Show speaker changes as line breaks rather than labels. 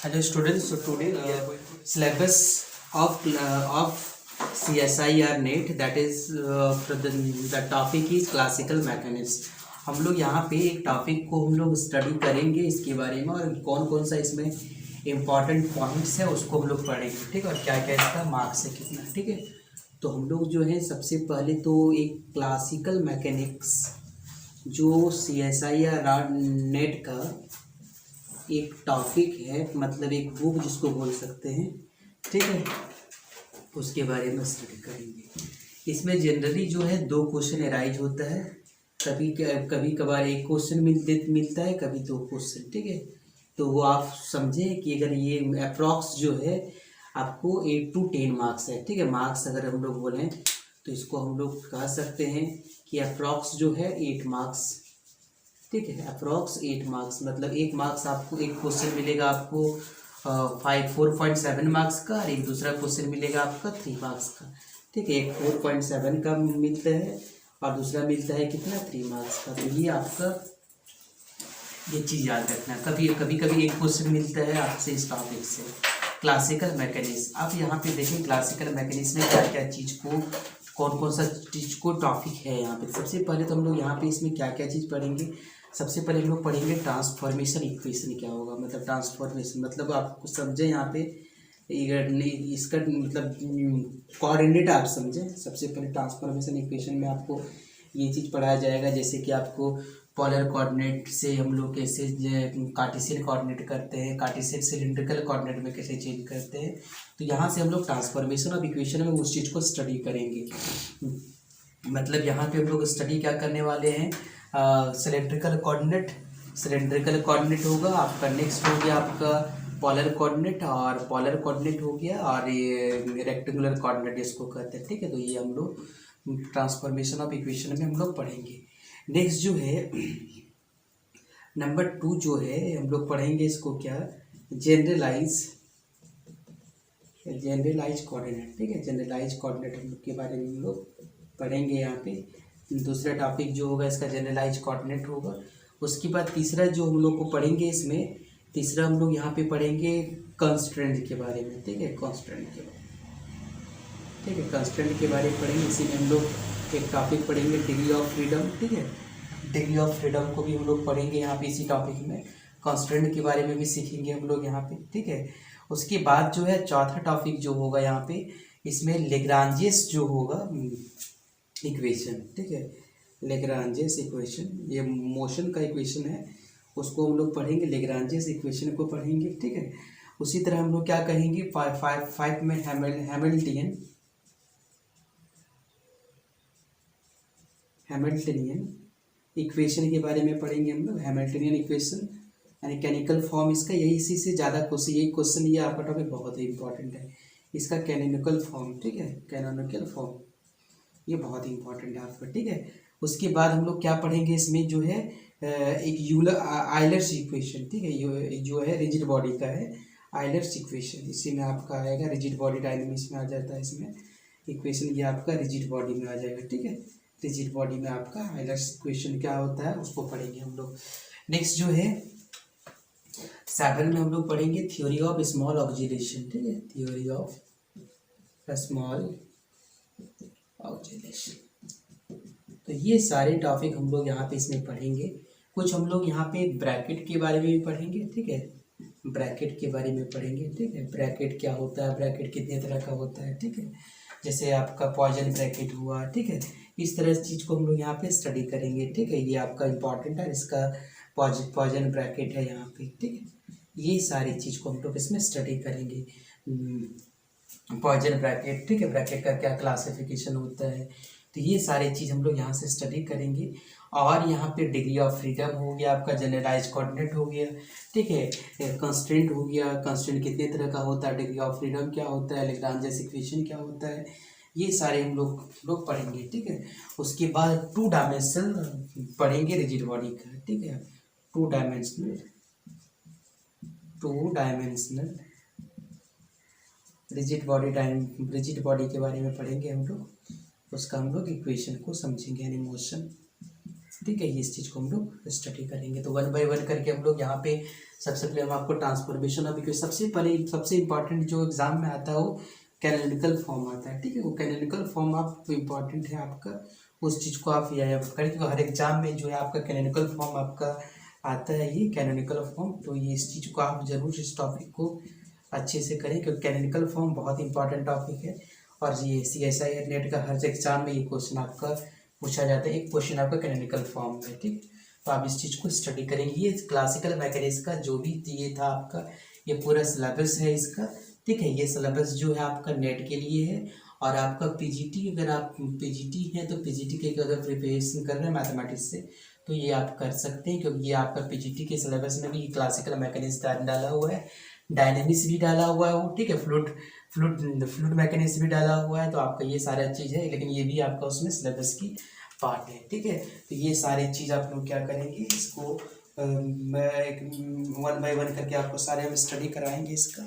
Hello students, so today we are going to syllabus of CSIR NET, that is the topic is classical mechanics. हम लोग यहाँ पे एक topic को हम लोग स्टडी करेंगे इसके बारे में, और कौन कौन सा इसमें इम्पॉर्टेंट पॉइंट्स है उसको हम लोग पढ़ेंगे, ठीक है, और क्या क्या इसका मार्क्स है कितना, ठीक है। तो हम लोग जो है सबसे पहले तो एक क्लासिकल मैकेनिक्स जो CSIR नेट का एक टॉपिक है, मतलब एक बुक जिसको बोल सकते हैं, ठीक है, उसके बारे में स्टडी करेंगे। इसमें जनरली जो है 2 क्वेश्चन अराइज होता है, कभी कभार एक क्वेश्चन मिलता है, कभी 2 क्वेश्चन, ठीक है। तो वो आप समझें कि अगर ये अप्रॉक्स जो है आपको 8 to 10 मार्क्स है, ठीक है। मार्क्स अगर हम लोग बोलें तो इसको हम लोग कह सकते हैं कि अप्रॉक्स जो है 8 मार्क्स, ठीक है। अप्रॉक्स 8 मार्क्स मतलब 1 मार्क्स आपको, एक क्वेश्चन मिलेगा आपको 4.7 मार्क्स का, और एक दूसरा क्वेश्चन मिलेगा आपका 3 मार्क्स का, ठीक है। एक 4.7 का मिलता है और दूसरा मिलता है कितना, 3 मार्क्स का। तो ये आपका ये चीज़ याद रखना। कभी कभी एक क्वेश्चन मिलता है आपसे इस टॉपिक से, क्लासिकल मैकेनिक्स। आप यहाँ पे देखें क्लासिकल मैकेनिक्स में क्या क्या चीज़ को, कौन कौन सा चीज़ को टॉपिक है यहाँ पे। सबसे पहले तो हम लोग यहाँ पे इसमें क्या क्या चीज़ पढ़ेंगे। सबसे पहले हम लोग पढ़ेंगे ट्रांसफॉर्मेशन इक्वेशन क्या होगा, मतलब ट्रांसफॉर्मेशन मतलब आपको समझे यहाँ पे इसका मतलब कोऑर्डिनेट आप समझें। सबसे पहले ट्रांसफॉर्मेशन इक्वेशन में आपको ये चीज़ पढ़ाया जाएगा, जैसे कि आपको पोलर कोऑर्डिनेट से हम लोग कैसे कार्टेशियन कोऑर्डिनेट करते हैं, कार्टेशियन सिलिंड्रिकल कोऑर्डिनेट में कैसे चेंज करते हैं। तो यहाँ से हम लोग ट्रांसफॉर्मेशन ऑफ इक्वेशन में उस चीज़ को स्टडी करेंगे। मतलब यहाँ पे हम लोग स्टडी क्या करने वाले हैं, सिलेंड्रिकल कोऑर्डिनेट होगा आपका। नेक्स्ट हो गया आपका पोलर कोऑर्डिनेट, और पोलर कोऑर्डिनेट हो गया, और ये रेक्टेंगुलर कोऑर्डिनेट इसको कहते हैं, ठीक है। तो ये हम लोग ट्रांसफॉर्मेशन ऑफ इक्वेशन में हम लोग पढ़ेंगे। नेक्स्ट जो है नंबर 2 जो है हम लोग पढ़ेंगे इसको क्या, जनरलाइज कोऑर्डिनेट, ठीक है। जनरलाइज कोऑर्डिनेट हम लोग के बारे में हम लोग पढ़ेंगे यहाँ पे। दूसरा टॉपिक जो होगा इसका जनरलाइज कोऑर्डिनेट होगा। उसके बाद तीसरा जो हम लोग को पढ़ेंगे इसमें, तीसरा हम लोग यहाँ पे पढ़ेंगे कंस्ट्रेंट के बारे में, ठीक है, कंस्ट्रेंट के बारे में, ठीक है, कंस्ट्रेंट के बारे में पढ़ेंगे। इसी में हम लोग एक टॉपिक पढ़ेंगे डिग्री ऑफ फ्रीडम, ठीक है। डिग्री ऑफ फ्रीडम को भी हम लोग पढ़ेंगे यहाँ पे इसी टॉपिक में। कंस्ट्रेंट के बारे में भी सीखेंगे हम लोग यहाँ पे, ठीक है। उसके बाद जो है चौथा टॉपिक जो होगा यहाँ पे, इसमें लेग्रांजियस जो होगा इक्वेशन, ठीक है, लेग्रांजियस इक्वेशन, ये मोशन का इक्वेशन है, उसको हम लोग पढ़ेंगे, लेग्रांजियस इक्वेशन को पढ़ेंगे, ठीक है। उसी तरह हम लोग क्या कहेंगे, 5 में हैमिल्टनियन इक्वेशन के बारे में पढ़ेंगे हम लोग। हैमिल्टनियन इक्वेशन यानी कैनिकल फॉर्म इसका, यही इसी से ज़्यादा क्वेश्चन, यही क्वेश्चन ये आपका टॉपिक बहुत ही इंपॉर्टेंट है, इसका कैनोनिकल फॉर्म, ठीक है, कैनोनिकल फॉर्म ये बहुत ही इंपॉर्टेंट है आपका, ठीक है। उसके बाद हम लोग क्या पढ़ेंगे इसमें जो है एक यूलर आयलर्स इक्वेशन, ठीक है, ये जो है रिजिड बॉडी का है, आयलर्स इक्वेशन, इसी में आपका आएगा, रिजिड बॉडी डायनेमिक्स में आ जाता है इसमें इक्वेशन, ये आपका रिजिड बॉडी में आ जाएगा, ठीक है। रिजिड बॉडी में आपका आयलर्स इक्वेशन क्या होता है उसको पढ़ेंगे हम लोग। नेक्स्ट जो है 7 में हम लोग पढ़ेंगे थ्योरी ऑफ स्मॉल ऑक्सीडेशन, ठीक है, थ्योरी ऑफ स्मॉल ऑक्सीडेशन। तो ये सारे टॉपिक हम लोग यहाँ पे इसमें पढ़ेंगे। कुछ हम लोग यहाँ पे ब्रैकेट के बारे में भी पढ़ेंगे, ठीक है, ब्रैकेट के बारे में पढ़ेंगे, ठीक है। ब्रैकेट क्या होता है, ब्रैकेट कितने तरह का होता है, ठीक है, जैसे आपका पॉइजन ब्रैकेट हुआ, ठीक है। इस तरह की चीज़ को हम लोग यहाँ पे स्टडी करेंगे, ठीक है। ये आपका इम्पॉर्टेंट है, इसका पॉइजन ब्रैकेट है यहाँ पे, ठीक है। ये सारी चीज़ को हम लोग इसमें स्टडी करेंगे। पॉइजन ब्रैकेट, ठीक है, ब्रैकेट का क्या क्लासिफिकेशन होता है, तो ये सारी चीज़ हम लोग यहाँ से स्टडी करेंगे। और यहाँ पे डिग्री ऑफ फ्रीडम हो गया आपका, जनरलाइज कोऑर्डिनेट हो गया, ठीक है, कंस्ट्रेंट हो गया, कंस्ट्रेंट कितने तरह का होता है, डिग्री ऑफ फ्रीडम क्या होता है, लेग्रांजियस इक्वेशन क्या होता है, ये सारे हम लोग पढ़ेंगे, ठीक है। उसके बाद 2 डायमेंशनल पढ़ेंगे रिजिड बॉडी का, ठीक है, 2 डायमेंशनल रिजिड बॉडी के बारे में पढ़ेंगे हम लोग। उसका हम लोग इक्वेशन को समझेंगे, यानी मोशन ठीक है, ये इस चीज़ को हम लोग स्टडी करेंगे। तो वन बाय वन करके हम लोग यहाँ पे सबसे पहले हम आपको ट्रांसफॉर्मेशन ऑफ इक्वेशन, सबसे पहले सबसे इंपॉर्टेंट जो एग्जाम में आता है वो कैनोनिकल फॉर्म आता है। ठीक है, वो कैनोनिकल फॉर्म आप इम्पॉर्टेंट है आपका, उस चीज़ को आप याद करें, क्योंकि हर एग्जाम में जो है आपका कैनोनिकल फॉर्म आपका आता है, ये कैनोनिकल फॉर्म। तो ये इस चीज़ को आप जरूर इस टॉपिक को अच्छे से करें, क्योंकि कैनोनिकल फॉर्म बहुत इंपॉर्टेंट टॉपिक है। और ये CSIR नेट का हर एग्जाम में ये क्वेश्चन आपका पूछा जाता है, एक क्वेश्चन आपका कैनोनिकल फॉर्म में। ठीक, तो आप इस चीज़ को स्टडी करेंगे। ये क्लासिकल मैकेनिज्म का जो भी ये था आपका, ये पूरा सिलेबस है इसका। ठीक है, ये सिलेबस जो है आपका नेट के लिए है। और आपका PGT, अगर आप PGT है तो PGT के अगर प्रिपरेशन कर रहे हैं मैथमेटिक्स से, तो ये आप कर सकते हैं, क्योंकि ये आपका PGT के सिलेबस में भी क्लासिकल मैकेनिज्म डाला हुआ है, डायनेमिक्स भी डाला हुआ है वो। ठीक है, फ्लूइड मैकेनिज्म भी डाला हुआ है। तो आपका ये सारा चीज़ है, लेकिन ये भी आपका उसमें सिलेबस की पार्ट है। ठीक है, तो ये सारी चीज़ आप लोग क्या करेंगे, इसको मैं एक वन बाय वन करके आपको सारे हम स्टडी कराएंगे इसका।